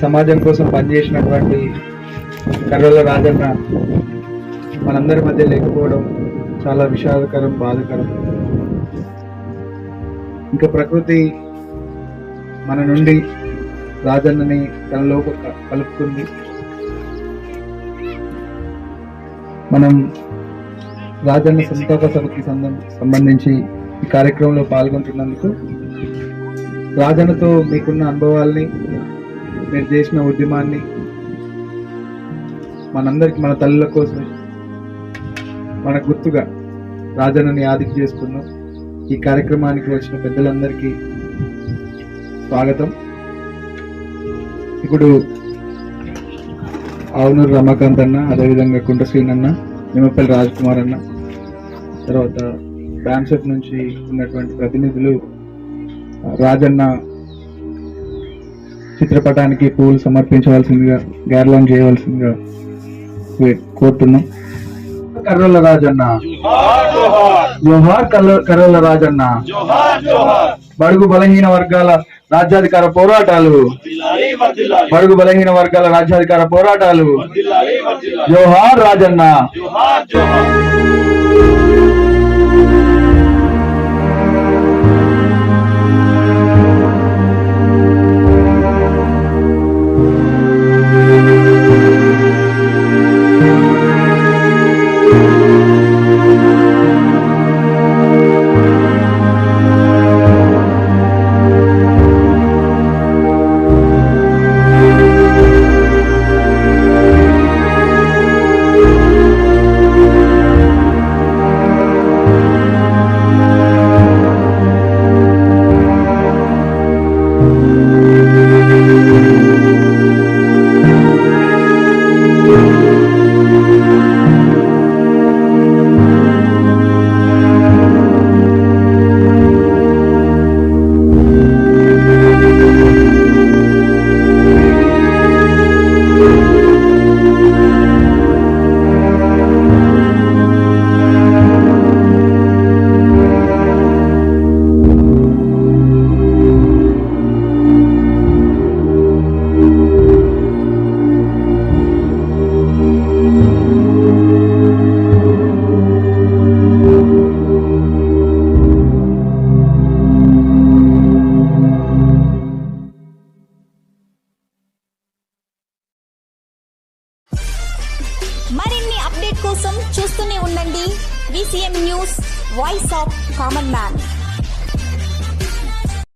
సమాజం కోసం పనిచేసినటువంటి కర్రోల రాజన్న మనందరి మధ్య లేకపోవడం చాలా విషాదకరం, బాధాకరం. ఇంకా ప్రకృతి మన నుండి రాజన్నని తనలో కలుపుకుంది. మనం రాజన్న సంతాప సభకి సంబంధించి ఈ కార్యక్రమంలో పాల్గొంటున్నందుకు, రాజన్నతో మీకున్న అనుభవాల్ని, మీరు చేసిన ఉద్యమాన్ని మనందరికి, మన తల్లుల కోసం మన గుర్తుగా రాజన్నని యాదికి చేసుకున్నాం. ఈ కార్యక్రమానికి వచ్చిన పెద్దలందరికీ స్వాగతం. ఇప్పుడు ఆవునూరు రమాకాంత్ అన్న, అదేవిధంగా కుంటశ్రీన్ అన్న, నిమ్మపల్లి రాజ్ కుమార్ అన్న, తర్వాత బ్యాన్సెట్ నుంచి ఉన్నటువంటి ప్రతినిధులు రాజన్న చిత్రపటానికి పూలు సమర్పించవలసిందిగా, గార్లాండ్ చేయవలసిందిగా కోరుతున్నాం. కర్రోల రాజన్న జోహార్, కర్రోల రాజన్న. బడుగు బలహీన వర్గాల రాజ్యాధికార పోరాటాలు, బడుగు బలహీన వర్గాల రాజ్యాధికార పోరాటాలు. జోహార్ రాజన్న. మరిన్ని అప్డేట్ కోసం చూస్తూనే ఉండండి VCM news, voice of common man.